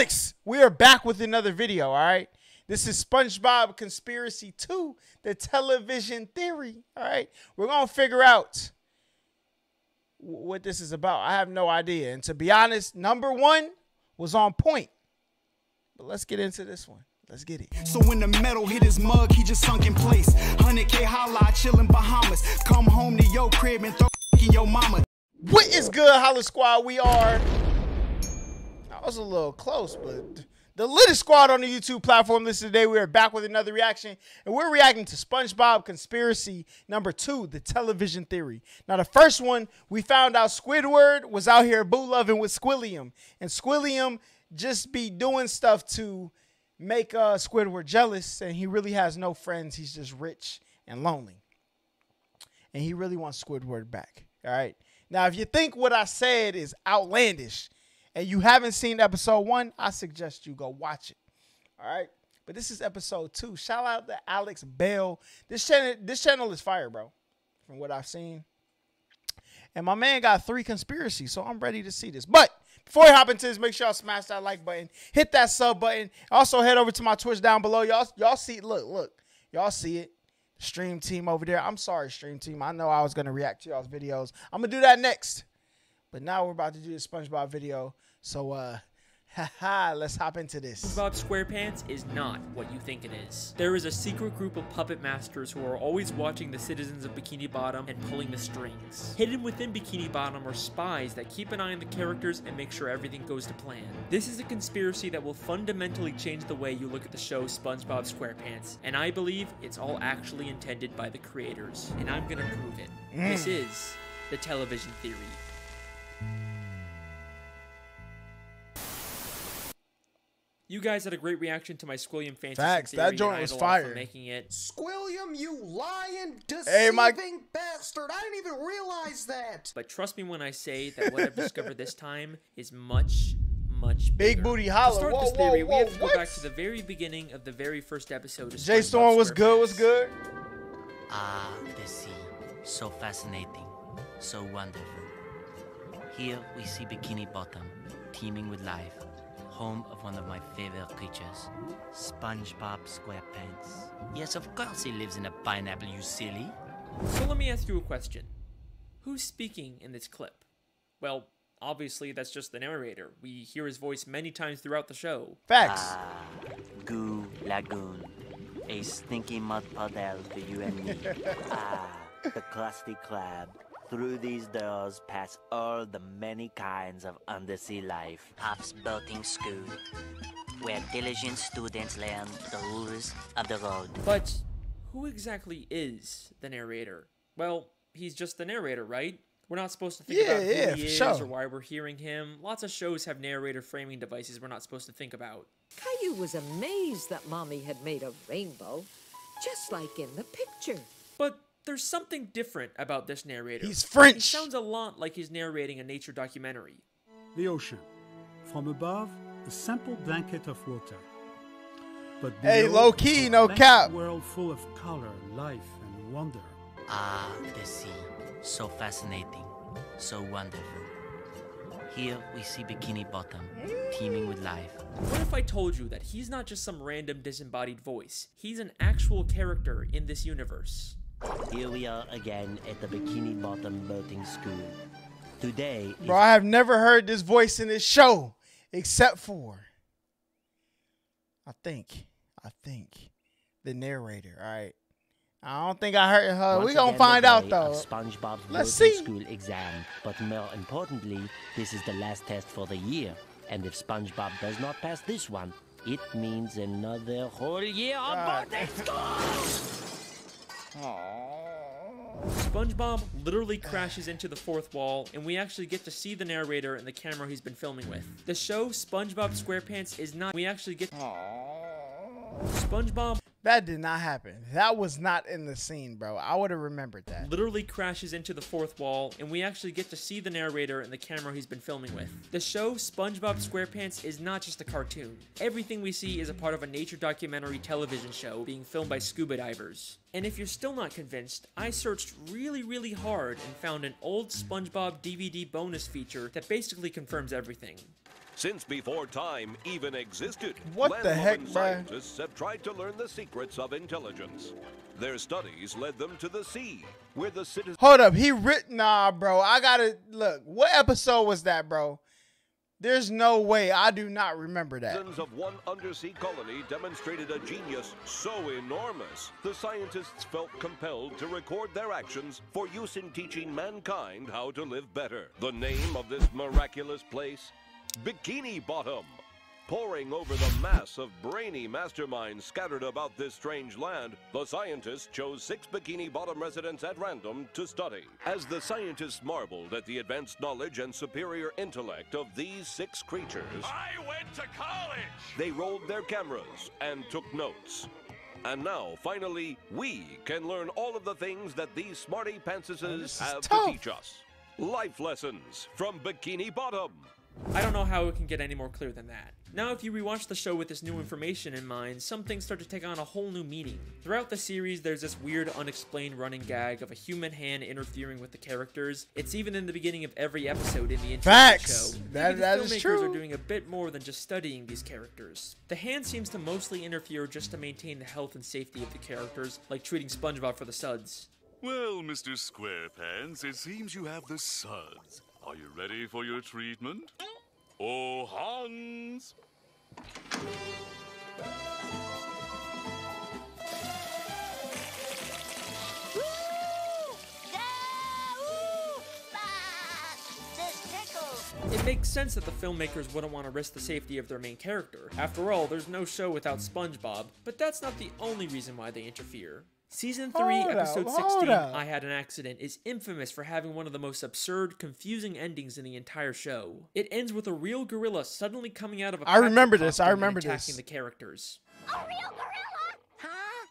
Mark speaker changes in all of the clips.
Speaker 1: Alex, we are back with another video, all right? This is SpongeBob Conspiracy 2, the television theory, all right? We're going to figure out what this is about. I have no idea. And to be honest, number one was on point. But let's get into this one. Let's get it.
Speaker 2: So when the metal hit his mug, he just sunk in place. 100K holla, chillin' Bahamas. Come home to your crib and throw in your mama.
Speaker 1: What is good, Holla Squad? We are... I was a little close, but the latest squad on the YouTube platform. This today, we are back with another reaction, and we're reacting to SpongeBob Conspiracy number 2, the television theory. Now, the first one, we found out Squidward was out here boo-loving with Squilliam, and Squilliam just be doing stuff to make Squidward jealous, and he really has no friends. He's just rich and lonely, and he really wants Squidward back. All right. Now, if you think what I said is outlandish, and you haven't seen episode 1, I suggest you go watch it. All right. But this is episode 2. Shout out to Alex Bell. This channel is fire, bro, from what I've seen. And my man got 3 conspiracies, so I'm ready to see this. But before we hop into this, make sure y'all smash that like button, hit that sub button. Also, head over to my Twitch down below. Y'all see it. Look. Y'all see it. Stream team over there. I'm sorry, stream team. I know I was going to react to y'all's videos. I'm going to do that next. But now we're about to do the SpongeBob video. So, let's hop into this.
Speaker 3: SpongeBob SquarePants is not what you think it is. There is a secret group of puppet masters who are always watching the citizens of Bikini Bottom and pulling the strings. Hidden within Bikini Bottom are spies that keep an eye on the characters and make sure everything goes to plan. This is a conspiracy that will fundamentally change the way you look at the show SpongeBob SquarePants, and I believe it's all actually intended by the creators, and I'm gonna prove it. This is the television theory. You guys had a great reaction to my Squilliam fantasy
Speaker 1: Facts,
Speaker 3: theory,
Speaker 1: that joint was fire.
Speaker 3: making it.
Speaker 2: Squilliam, you lying, deceiving bastard. I didn't even realize that.
Speaker 3: But trust me when I say that what I've discovered this time is much bigger.
Speaker 1: Big Booty Holla.
Speaker 3: To start this theory, we have to go back to the very beginning of the very first episode of
Speaker 1: Jay Storm was good, was good.
Speaker 4: Ah, the sea. So fascinating. So wonderful. Here we see Bikini Bottom, teeming with life. Home of one of my favorite creatures, SpongeBob SquarePants. Yes, of course he lives in a pineapple, you silly.
Speaker 3: So let me ask you a question. Who's speaking in this clip? Well, obviously that's just the narrator. We hear his voice many times throughout the show.
Speaker 1: Facts.
Speaker 4: Ah, Goo Lagoon. A stinky mud puddle for you and me. Ah, the Krusty Krab. Through these doors pass all the many kinds of undersea life. Pop's boating school, where diligent students learn the rules of the road.
Speaker 3: But who exactly is the narrator? Well, he's just the narrator, right? We're not supposed to think about who he is or why we're hearing him. Lots of shows have narrator framing devices we're not supposed to think about.
Speaker 5: Caillou was amazed that Mommy had made a rainbow, just like in the picture.
Speaker 3: But there's something different about this narrator.
Speaker 1: He's French.
Speaker 3: He sounds a lot like he's narrating a nature documentary.
Speaker 6: The ocean. From above, a simple blanket of water. But
Speaker 1: Hey,
Speaker 6: below,
Speaker 1: low key,
Speaker 6: a
Speaker 1: no
Speaker 6: vast
Speaker 1: cap.
Speaker 6: world full of color, life, and wonder.
Speaker 4: Ah, the sea. So fascinating. So wonderful. Here we see Bikini Bottom, teeming with life.
Speaker 3: What if I told you that he's not just some random disembodied voice? He's an actual character in this universe.
Speaker 4: Here we are again at the Bikini Bottom boating school. Today is...
Speaker 1: Bro, I have never heard this voice in this show, except for, I think, the narrator, all right? I don't think I heard her. We're going to find out, though.
Speaker 4: SpongeBob's
Speaker 1: Let's
Speaker 4: boating
Speaker 1: see.
Speaker 4: school exam. But more importantly, this is the last test for the year. And if SpongeBob does not pass this one, it means another whole year of boating school!
Speaker 3: SpongeBob literally crashes into the fourth wall, and we actually get to see the narrator and the camera he's been filming with. The show SpongeBob SquarePants is not... We actually get... SpongeBob...
Speaker 1: That did not happen. That was not in the scene, bro. I would have remembered that.
Speaker 3: Literally crashes into the fourth wall, and we actually get to see the narrator and the camera he's been filming with. The show SpongeBob SquarePants is not just a cartoon. Everything we see is a part of a nature documentary television show being filmed by scuba divers. And if you're still not convinced, I searched really hard and found an old SpongeBob DVD bonus feature that basically confirms everything.
Speaker 7: Since before time even existed,
Speaker 1: What the heck,
Speaker 7: land-loving
Speaker 1: bruh?
Speaker 7: scientists have tried to learn the secrets of intelligence. Their studies led them to the sea, where the citizens...
Speaker 1: Hold up, nah, bro. I gotta look. What episode was that, bro? There's no way. I do not remember that.
Speaker 7: of one undersea colony demonstrated a genius so enormous, the scientists felt compelled to record their actions for use in teaching mankind how to live better. The name of this miraculous place? Bikini Bottom. Poring over the mass of brainy masterminds scattered about this strange land, the scientists chose 6 Bikini Bottom residents at random to study. As the scientists marveled at the advanced knowledge and superior intellect of these 6 creatures,
Speaker 8: I went to college!
Speaker 7: they rolled their cameras and took notes. And now, finally, we can learn all of the things that these smarty pantsuses have to teach us. Life lessons from Bikini Bottom.
Speaker 3: I don't know how it can get any more clear than that. Now, if you rewatch the show with this new information in mind, some things start to take on a whole new meaning. Throughout the series, there's this weird, unexplained running gag of a human hand interfering with the characters. It's even in the beginning of every episode in the intro
Speaker 1: Facts.
Speaker 3: of the show.
Speaker 1: That
Speaker 3: Maybe the
Speaker 1: is
Speaker 3: filmmakers
Speaker 1: true.
Speaker 3: are doing a bit more than just studying these characters. The hand seems to mostly interfere just to maintain the health and safety of the characters, like treating SpongeBob for the suds.
Speaker 8: Well, Mr. SquarePants, it seems you have the suds. Are you ready for your treatment? Oh, Hans!
Speaker 3: It makes sense that the filmmakers wouldn't want to risk the safety of their main character. After all, there's no show without SpongeBob, but that's not the only reason why they interfere. Season 3, Episode 16, I Had an Accident, is infamous for having one of the most absurd, confusing endings in the entire show. It ends with a real gorilla suddenly coming out of a
Speaker 1: I remember
Speaker 3: costume
Speaker 1: this, I
Speaker 3: and
Speaker 1: remember
Speaker 3: attacking
Speaker 1: this.
Speaker 3: the characters.
Speaker 9: A real gorilla? Huh?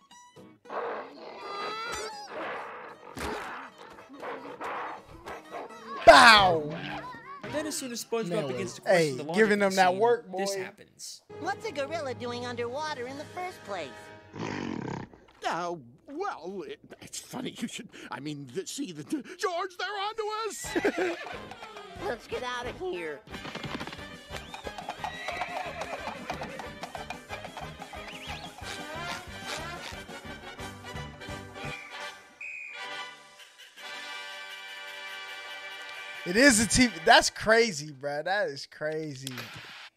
Speaker 1: Bow.
Speaker 3: Then as soon as SpongeBob
Speaker 1: Man,
Speaker 3: begins to
Speaker 1: hey,
Speaker 3: question the logic
Speaker 1: giving
Speaker 3: of the
Speaker 1: them that
Speaker 3: scene,
Speaker 1: work, boy.
Speaker 3: this happens.
Speaker 9: What's a gorilla doing underwater in the first place?
Speaker 10: Well, it's funny you should. I mean, see, George, they're onto us.
Speaker 9: Let's get out of here.
Speaker 1: It is a TV. That's crazy, bro. That is crazy.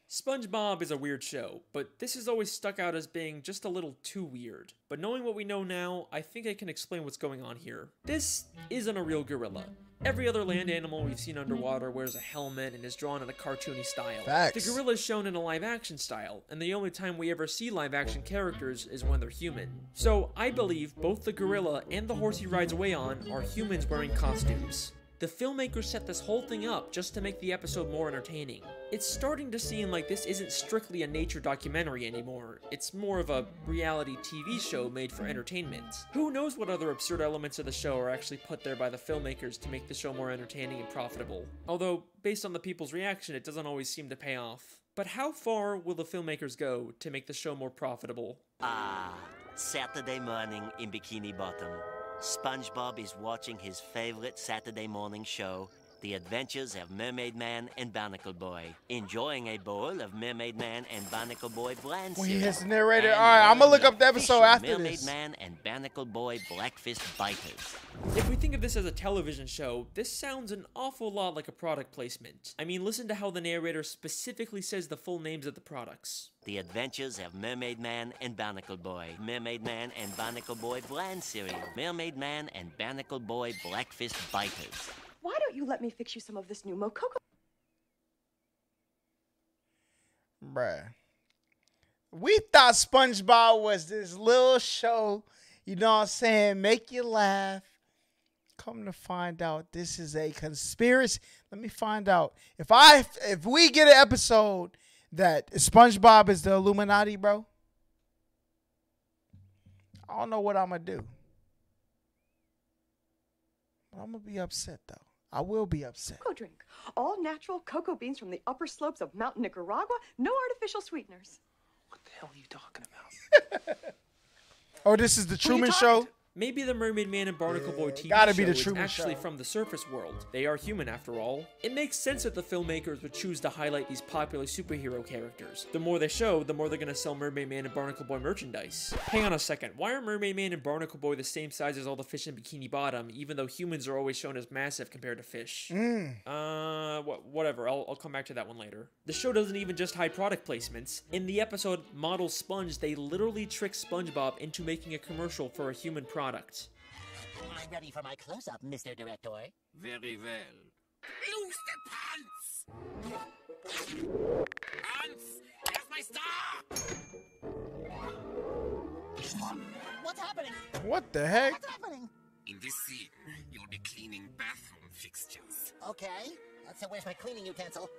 Speaker 3: SpongeBob is a weird show, but this has always stuck out as being just a little too weird. But knowing what we know now, I think I can explain what's going on here. This isn't a real gorilla. Every other land animal we've seen underwater wears a helmet and is drawn in a cartoony style.
Speaker 1: Facts.
Speaker 3: The gorilla is shown in a live-action style, and the only time we ever see live-action characters is when they're human. So I believe both the gorilla and the horse he rides away on are humans wearing costumes. The filmmakers set this whole thing up just to make the episode more entertaining. It's starting to seem like this isn't strictly a nature documentary anymore, it's more of a reality TV show made for entertainment. Who knows what other absurd elements of the show are actually put there by the filmmakers to make the show more entertaining and profitable. Although, based on the people's reaction, it doesn't always seem to pay off. But how far will the filmmakers go to make the show more profitable?
Speaker 4: Saturday morning in Bikini Bottom. SpongeBob is watching his favorite Saturday morning show, The Adventures of Mermaid Man and Barnacle Boy, enjoying a bowl of Mermaid Man and Barnacle Boy bland
Speaker 1: When he
Speaker 4: cereal.
Speaker 1: hits the narrator,
Speaker 4: And
Speaker 1: all right, I'm gonna look
Speaker 4: learning
Speaker 1: up the episode
Speaker 4: official
Speaker 1: after
Speaker 4: Mermaid
Speaker 1: this.
Speaker 4: Man and Barnacle Boy Blackfist Biters.
Speaker 3: If we think of this as a television show, this sounds an awful lot like a product placement. I mean, listen to how the narrator specifically says the full names of the products.
Speaker 4: The Adventures of Mermaid Man and Barnacle Boy. Mermaid Man and Barnacle Boy bland cereal. Mermaid Man and Barnacle Boy Blackfist Biters.
Speaker 11: Why don't you let me fix you some of this new Mococo?
Speaker 1: Bruh. We thought SpongeBob was this little show, you know what I'm saying, make you laugh. Come to find out, this is a conspiracy. Let me find out. If we get an episode that SpongeBob is the Illuminati, bro, I don't know what I'm going to do. But I'm going to be upset, though. I will be upset.
Speaker 11: Cocoa drink. All natural cocoa beans from the upper slopes of Mountain Nicaragua. No artificial sweeteners.
Speaker 12: What the hell are you talking about?
Speaker 1: Oh, this is the Truman Show?
Speaker 3: Maybe the Mermaid Man and Barnacle Boy TV
Speaker 1: gotta be
Speaker 3: show
Speaker 1: the
Speaker 3: is
Speaker 1: Truman
Speaker 3: actually
Speaker 1: Show.
Speaker 3: from the surface world. They are human after all. It makes sense that the filmmakers would choose to highlight these popular superhero characters. The more they show, the more they're gonna sell Mermaid Man and Barnacle Boy merchandise. Hang on a second, why are Mermaid Man and Barnacle Boy the same size as all the fish in Bikini Bottom, even though humans are always shown as massive compared to fish? Whatever, I'll come back to that one later. The show doesn't even just hide product placements. In the episode Model Sponge, they literally trick SpongeBob into making a commercial for a human product.
Speaker 9: I'm ready for my close-up, Mr. Director.
Speaker 10: Very well. Lose the pants! Pants! Here's my star!
Speaker 9: What's happening?
Speaker 1: What the heck?
Speaker 9: What's happening?
Speaker 10: In this scene, you'll be cleaning bathroom fixtures.
Speaker 9: Okay. So where's my cleaning utensil?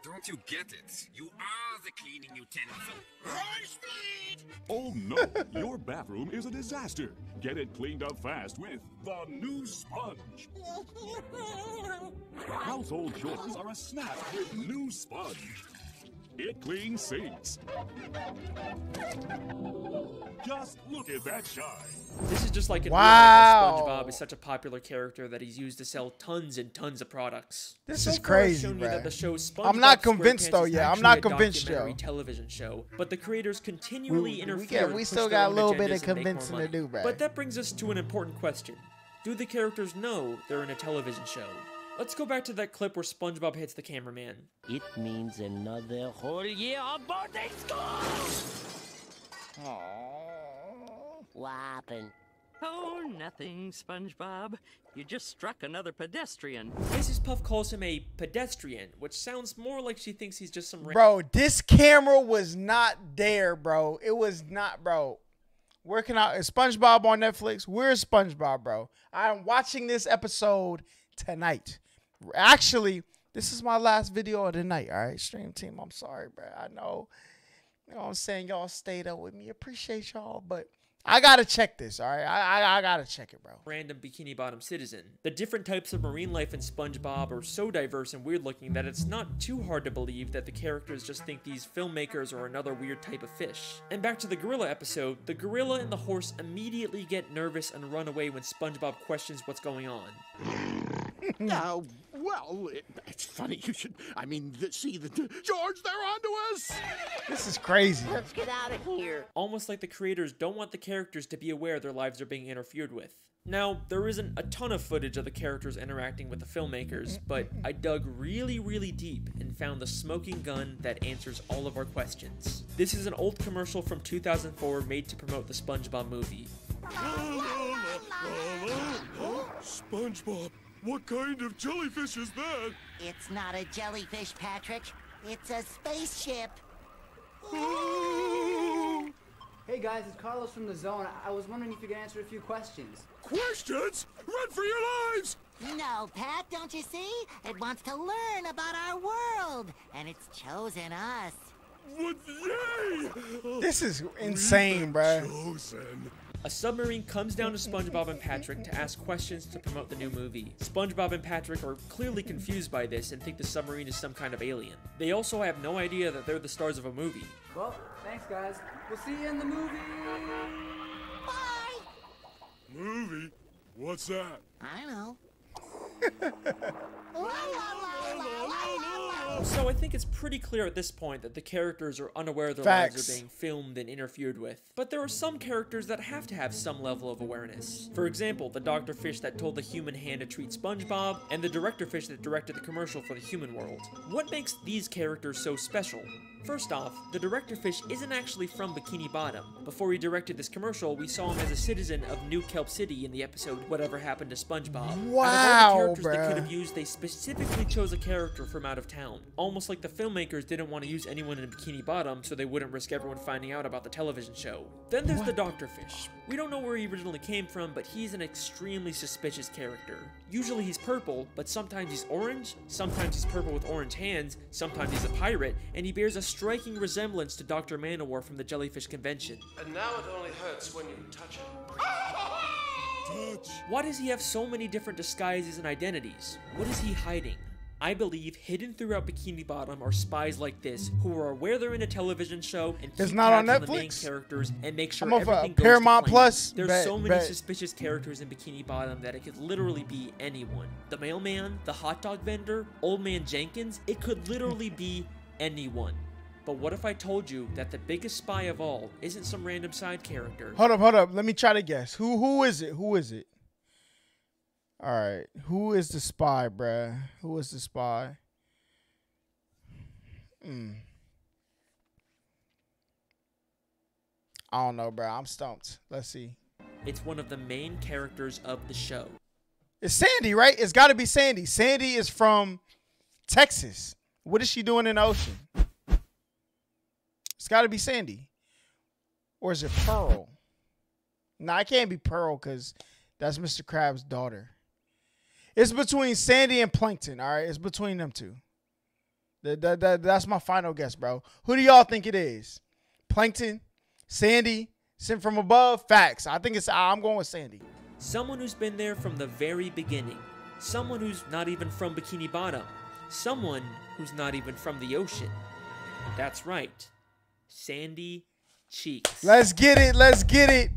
Speaker 10: Don't you get it? You are the cleaning utensil. High speed!
Speaker 8: Oh no, your bathroom is a disaster. Get it cleaned up fast with the new Sponge. Household chores are a snap with new Sponge. It cleans sinks. Just look at that shine.
Speaker 3: This is just like in
Speaker 1: Wow.
Speaker 3: real life how SpongeBob is such a popular character that he's used to sell tons and tons of products.
Speaker 1: This
Speaker 3: So
Speaker 1: is
Speaker 3: far, I've
Speaker 1: crazy,
Speaker 3: shown you that
Speaker 1: bruh.
Speaker 3: the show SpongeBob
Speaker 1: I'm not convinced
Speaker 3: SquarePants
Speaker 1: though
Speaker 3: is
Speaker 1: yet. I'm
Speaker 3: actually
Speaker 1: not
Speaker 3: a
Speaker 1: convinced,
Speaker 3: documentary
Speaker 1: yo.
Speaker 3: television show, but the creators continually interfere. and
Speaker 1: we
Speaker 3: push
Speaker 1: still
Speaker 3: their
Speaker 1: got a
Speaker 3: own
Speaker 1: little bit
Speaker 3: agendas
Speaker 1: of
Speaker 3: and make more
Speaker 1: convincing to
Speaker 3: money.
Speaker 1: do, bruh.
Speaker 3: But that brings us to an important question: do the characters know they're in a television show? Let's go back to that clip where SpongeBob hits the cameraman.
Speaker 4: It means another whole year of boarding school.
Speaker 9: What happened?
Speaker 12: Oh, nothing, SpongeBob. You just struck another pedestrian.
Speaker 3: Mrs. Puff calls him a pedestrian, which sounds more like she thinks he's just some
Speaker 1: Bro, this camera was not there, bro. It was not, bro. Where can I? Is SpongeBob on Netflix? Where's SpongeBob, bro? I'm watching this episode tonight. Actually, this is my last video of the night, all right? Stream team, I'm sorry, bro. I know. You know what I'm saying? Y'all stayed up with me. Appreciate y'all, but I got to check this, all right? I got to check it, bro.
Speaker 3: Random Bikini Bottom citizen. The different types of marine life in SpongeBob are so diverse and weird looking that it's not too hard to believe that the characters just think these filmmakers are another weird type of fish. And back to the gorilla episode, the gorilla and the horse immediately get nervous and run away when SpongeBob questions what's going on.
Speaker 10: Well, it's funny you should. I mean, see, George, they're onto us!
Speaker 1: This is crazy.
Speaker 9: Let's get out of here.
Speaker 3: Almost like the creators don't want the characters to be aware their lives are being interfered with. Now, there isn't a ton of footage of the characters interacting with the filmmakers, but I dug really, really deep and found the smoking gun that answers all of our questions. This is an old commercial from 2004 made to promote the SpongeBob movie.
Speaker 8: SpongeBob, what kind of jellyfish is that?
Speaker 9: It's not a jellyfish, Patrick. It's a spaceship.
Speaker 13: Hey guys, it's Carlos from The Zone. I was wondering if you could answer a few questions.
Speaker 8: Questions? Run for your lives!
Speaker 9: No, Pat, don't you see? It wants to learn about our world, and it's chosen us.
Speaker 8: What? Yay!
Speaker 1: This is insane, bruh.
Speaker 8: Chosen.
Speaker 3: A submarine comes down to SpongeBob and Patrick to ask questions to promote the new movie. SpongeBob and Patrick are clearly confused by this and think the submarine is some kind of alien. They also have no idea that they're the stars of a movie.
Speaker 13: Well, thanks guys. We'll see you in the movie.
Speaker 9: Bye.
Speaker 8: Movie? What's that?
Speaker 9: I don't know.
Speaker 3: So I think it's pretty clear at this point that the characters are unaware their
Speaker 1: Facts.
Speaker 3: lives are being filmed and interfered with. But there are some characters that have to have some level of awareness. For example, the Dr. Fish that told the human hand to treat SpongeBob, and the Director Fish that directed the commercial for the human world. What makes these characters so special? First off, the Director Fish isn't actually from Bikini Bottom. Before he directed this commercial, we saw him as a citizen of New Kelp City in the episode Whatever Happened to SpongeBob.
Speaker 1: Wow,
Speaker 3: Out of all the characters they
Speaker 1: bruh.
Speaker 3: could have used, they specifically chose a character from out of town. Almost like the filmmakers didn't want to use anyone in Bikini Bottom so they wouldn't risk everyone finding out about the television show. Then there's the Dr. Fish. We don't know where he originally came from, but he's an extremely suspicious character. Usually he's purple, but sometimes he's orange, sometimes he's purple with orange hands, sometimes he's a pirate, and he bears a striking resemblance to Dr. Manowar from the Jellyfish Convention.
Speaker 14: And now it only hurts when you touch it.
Speaker 3: Why does he have so many different disguises and identities? What is he hiding? I believe hidden throughout Bikini Bottom are spies like this who are aware they're in a television show and keep
Speaker 1: It's not on
Speaker 3: tabs the main
Speaker 1: Netflix?
Speaker 3: characters and make sure
Speaker 1: I'm off
Speaker 3: everything goes
Speaker 1: Paramount
Speaker 3: to plan.
Speaker 1: Plus.
Speaker 3: There's
Speaker 1: Bet,
Speaker 3: so many
Speaker 1: bet.
Speaker 3: suspicious characters in Bikini Bottom that it could literally be anyone. The mailman, the hot dog vendor, Old Man Jenkins, it could literally be anyone. But what if I told you that the biggest spy of all isn't some random side character?
Speaker 1: Hold up. Let me try to guess. Who is it? Who is it? All right. Who is the spy, bruh? Who is the spy? I don't know, bruh. I'm stumped. Let's see.
Speaker 3: It's one of the main characters of the show.
Speaker 1: It's Sandy, right? It's got to be Sandy. Sandy is from Texas. What is she doing in the ocean? It's got to be Sandy. Or is it Pearl? Nah, it can't be Pearl because that's Mr. Krabs' daughter. It's between Sandy and Plankton, all right? It's between them two. That's my final guess, bro. Who do y'all think it is? Plankton? Sandy? Sent from above? Facts. I think I'm going with Sandy.
Speaker 3: Someone who's been there from the very beginning. Someone who's not even from Bikini Bottom. Someone who's not even from the ocean. That's right. Sandy Cheeks.
Speaker 1: Let's get it. Let's get it.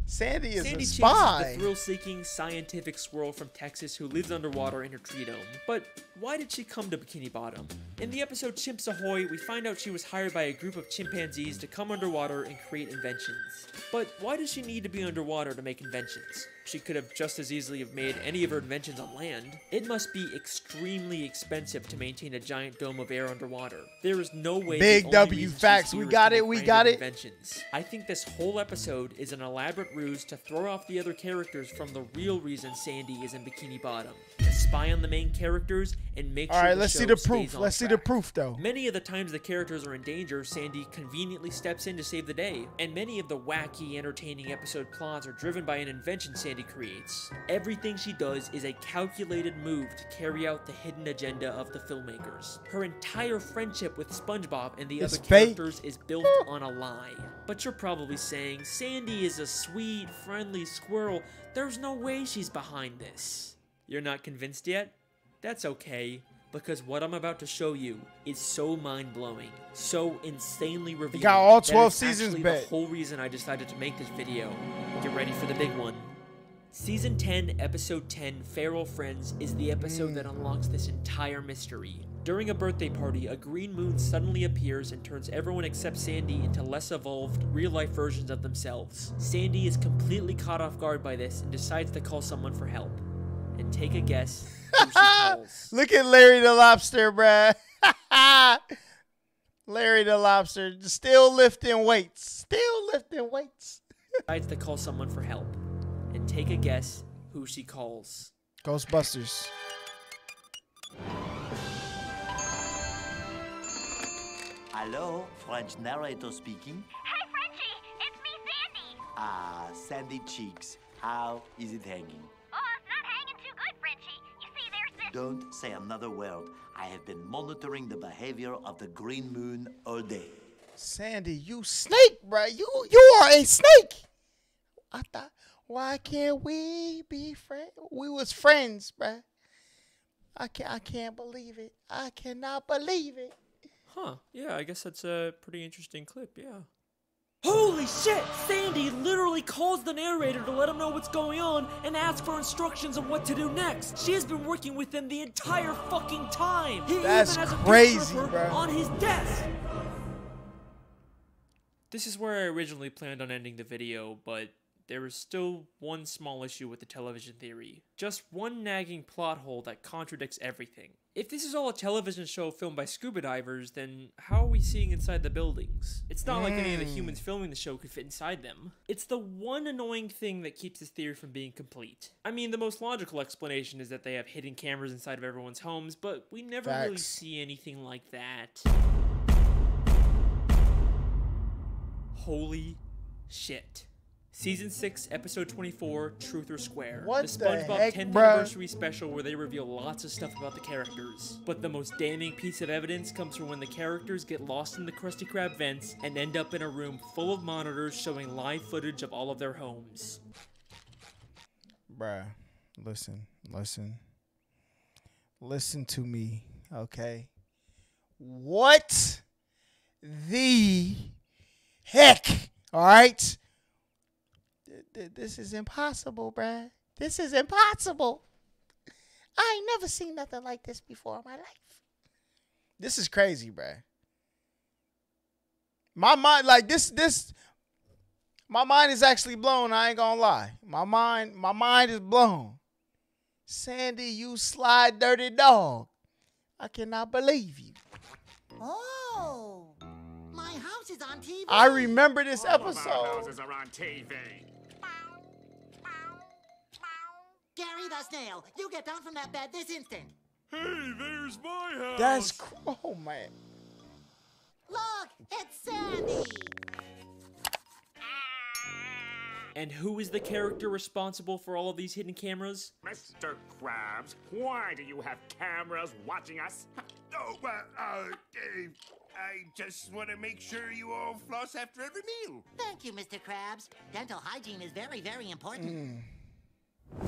Speaker 1: Sandy is
Speaker 3: Sandy
Speaker 1: a
Speaker 3: Cheeks
Speaker 1: spy.
Speaker 3: is the thrill-seeking scientific squirrel from Texas who lives underwater in her tree dome. But why did she come to Bikini Bottom? In the episode Chimps Ahoy, we find out she was hired by a group of chimpanzees to come underwater and create inventions. But why does she need to be underwater to make inventions? She could have just as easily have made any of her inventions on land. It must be extremely expensive to maintain a giant dome of air underwater. There is no way.
Speaker 1: Big W facts. We got it. We got it.
Speaker 3: Inventions. I think this whole episode is an elaborate ruse to throw off the other characters from the real reason Sandy is in Bikini Bottom. To spy on the main characters and make sure
Speaker 1: All right,
Speaker 3: the
Speaker 1: let's
Speaker 3: show
Speaker 1: see the
Speaker 3: stays
Speaker 1: proof.
Speaker 3: on
Speaker 1: Let's see
Speaker 3: track.
Speaker 1: the proof, though.
Speaker 3: Many of the times the characters are in danger, Sandy conveniently steps in to save the day. And many of the wacky, entertaining episode plots are driven by an invention Sandy creates. Everything she does is a calculated move to carry out the hidden agenda of the filmmakers. Her entire friendship with SpongeBob and the
Speaker 1: It's
Speaker 3: other
Speaker 1: fake.
Speaker 3: characters is built on a lie. But you're probably saying, Sandy is a sweet, friendly squirrel. There's no way she's behind this. You're not convinced yet? That's okay, because what I'm about to show you is so mind-blowing, so insanely revealing.
Speaker 1: got all
Speaker 3: that
Speaker 1: 12
Speaker 3: it's
Speaker 1: seasons,
Speaker 3: actually
Speaker 1: bet.
Speaker 3: the whole reason I decided to make this video. Get ready for the big one. Season 10, Episode 10, Feral Friends, is the episode that unlocks this entire mystery. During a birthday party, a green moon suddenly appears and turns everyone except Sandy into less evolved, real-life versions of themselves. Sandy is completely caught off guard by this and decides to call someone for help. And take a guess who she calls.
Speaker 1: Look at Larry the Lobster, bruh. Larry the Lobster, still lifting weights. Still lifting weights.
Speaker 3: Decides to call someone for help. And take a guess who she calls.
Speaker 1: Ghostbusters.
Speaker 4: Hello, French narrator speaking.
Speaker 15: Hey, Frenchie, it's me, Sandy.
Speaker 4: Ah, Sandy Cheeks. How is it hanging?
Speaker 15: Oh, it's not hanging too good, Frenchie. You see, there's this...
Speaker 4: Don't say another word. I have been monitoring the behavior of the green moon all day.
Speaker 1: Sandy, you snake, bruh. You are a snake. I thought, why can't we be friends? We was friends, bruh. I can't believe it. I cannot believe it.
Speaker 3: Huh, yeah, I guess that's a pretty interesting clip, yeah. Holy shit! Sandy literally calls the narrator to let him know what's going on and ask for instructions on what to do next. She has been working with him the entire fucking time. He
Speaker 1: That's
Speaker 3: even has a
Speaker 1: crazy,
Speaker 3: picture of her
Speaker 1: bro.
Speaker 3: on his desk. This is where I originally planned on ending the video, but there is still one small issue with the television theory. Just one nagging plot hole that contradicts everything. If this is all a television show filmed by scuba divers, then how are we seeing inside the buildings? It's not like any of the humans filming the show could fit inside them. It's the one annoying thing that keeps this theory from being complete. I mean, the most logical explanation is that they have hidden cameras inside of everyone's homes, but we never really
Speaker 1: Facts.
Speaker 3: see anything like that. Holy shit. Season 6, Episode 24, Truth or Square.
Speaker 1: What
Speaker 3: the
Speaker 1: the
Speaker 3: SpongeBob
Speaker 1: heck,
Speaker 3: 10th
Speaker 1: bruh?
Speaker 3: anniversary special where they reveal lots of stuff about the characters. But the most damning piece of evidence comes from when the characters get lost in the Krusty Krab vents and end up in a room full of monitors showing live footage of all of their homes.
Speaker 1: Bruh, listen. listen to me, okay? What the heck? All right? This is impossible, bruh. This is impossible. I ain't never seen nothing like this before in my life. This is crazy, bruh. My mind, like this, my mind is actually blown. I ain't gonna lie. My mind is blown. Sandy, you sly, dirty dog. I cannot believe you.
Speaker 9: Oh, my house is on TV.
Speaker 1: I remember this
Speaker 10: All of our
Speaker 1: episode.
Speaker 10: houses are on TV.
Speaker 9: Gary the snail, you get down from that bed this instant.
Speaker 8: Hey, there's my house.
Speaker 1: That's cool, man.
Speaker 9: Look, it's Sandy.
Speaker 3: And who is the character responsible for all of these hidden cameras?
Speaker 10: Mr. Krabs, why do you have cameras watching us?
Speaker 16: Oh, I just want to make sure you all floss after every meal.
Speaker 9: Thank you, Mr. Krabs. Dental hygiene is very, very important.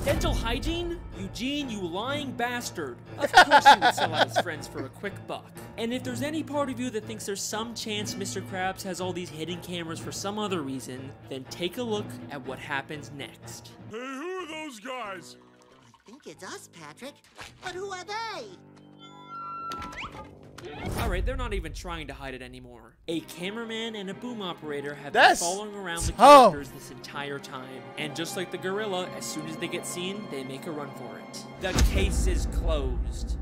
Speaker 3: Dental hygiene? Eugene, you lying bastard. Of course he would sell out his friends for a quick buck. And if there's any part of you that thinks there's some chance Mr. Krabs has all these hidden cameras for some other reason, then take a look at what happens next.
Speaker 8: Hey, who are those guys?
Speaker 9: I think it's us, Patrick. But who are they?
Speaker 3: Alright, they're not even trying to hide it anymore. A cameraman and a boom operator have
Speaker 1: That's
Speaker 3: been following around the
Speaker 1: tough.
Speaker 3: characters this entire time. And just like the gorilla, as soon as they get seen, they make a run for it. The case is closed.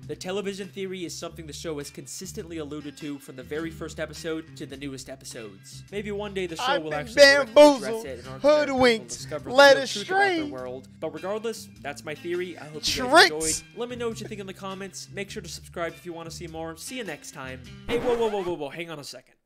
Speaker 3: The television theory is something the show has consistently alluded to from the very first episode to the newest episodes. Maybe one day the show
Speaker 1: I've
Speaker 3: will
Speaker 1: been
Speaker 3: actually directly
Speaker 1: bamboozled,
Speaker 3: address it and our characters will
Speaker 1: hoodwinked,
Speaker 3: discover the
Speaker 1: led
Speaker 3: real truth about
Speaker 1: astray.
Speaker 3: their world. But regardless, that's my theory. I hope you
Speaker 1: Tricked.
Speaker 3: guys enjoyed. Let me know what you think in the comments. Make sure to subscribe if you want to see more. See you next time. Hey, whoa, hang on a second.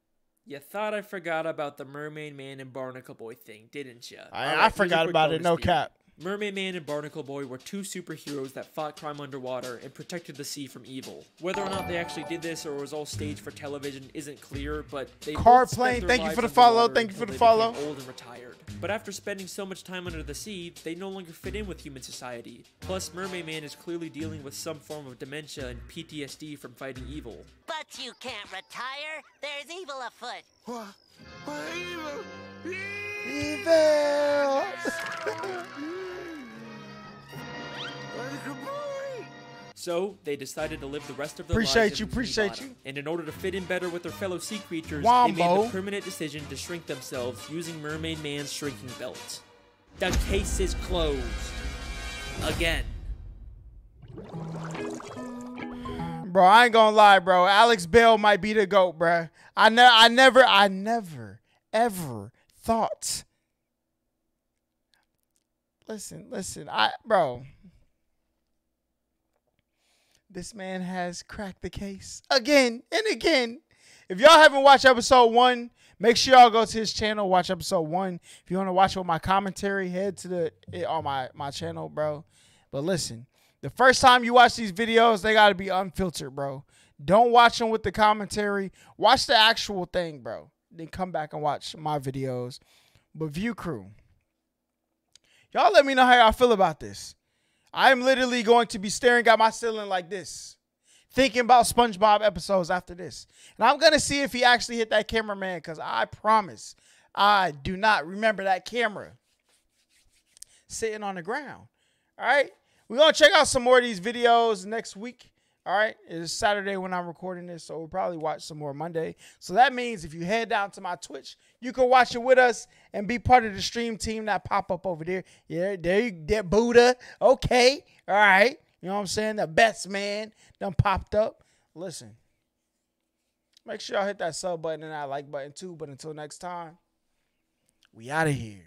Speaker 3: You thought I forgot about the Mermaid Man and Barnacle Boy thing, didn't you?
Speaker 1: I forgot about it, no cap.
Speaker 3: Mermaid Man and Barnacle Boy were two superheroes that fought crime underwater and protected the sea from evil. Whether or not they actually did this or it was all staged for television isn't clear, but they
Speaker 1: Card
Speaker 3: both spent
Speaker 1: plane,
Speaker 3: their
Speaker 1: thank you
Speaker 3: lives
Speaker 1: for the follow,
Speaker 3: underwater
Speaker 1: thank you for
Speaker 3: until
Speaker 1: the
Speaker 3: they
Speaker 1: follow.
Speaker 3: became old and retired. But after spending so much time under the sea, they no longer fit in with human society. Plus, Mermaid Man is clearly dealing with some form of dementia and PTSD from fighting evil.
Speaker 9: But you can't retire. There's evil afoot.
Speaker 16: What evil?
Speaker 1: Evil.
Speaker 3: So, they decided to live the rest of their
Speaker 1: Appreciate
Speaker 3: lives
Speaker 1: you,
Speaker 3: in Bikini
Speaker 1: appreciate
Speaker 3: Bottom.
Speaker 1: you.
Speaker 3: And in order to fit in better with their fellow sea creatures, they made
Speaker 1: Wombo.
Speaker 3: the permanent decision to shrink themselves using Mermaid Man's shrinking belt. The case is closed. Again.
Speaker 1: Bro, I ain't gonna lie, bro. Alex Bell might be the GOAT, bro. I never, ever thought. Listen, bro. This man has cracked the case again and again. If y'all haven't watched episode 1, make sure y'all go to his channel, watch episode 1. If you want to watch with my commentary, head to on my channel, bro. But listen, the first time you watch these videos, they got to be unfiltered, bro. Don't watch them with the commentary. Watch the actual thing, bro. Then come back and watch my videos. But View Crew, y'all let me know how y'all feel about this. I'm literally going to be staring at my ceiling like this, thinking about SpongeBob episodes after this. And I'm going to see if he actually hit that cameraman, because I promise I do not remember that camera sitting on the ground. All right? We're going to check out some more of these videos next week. All right? It is Saturday when I'm recording this, so we'll probably watch some more Monday. So that means if you head down to my Twitch, you can watch it with us and be part of the stream team that pop up over there. Yeah, there you get Buddha. Okay. All right. You know what I'm saying? The best man done popped up. Listen. Make sure y'all hit that sub button and that like button too. But until next time, we out of here.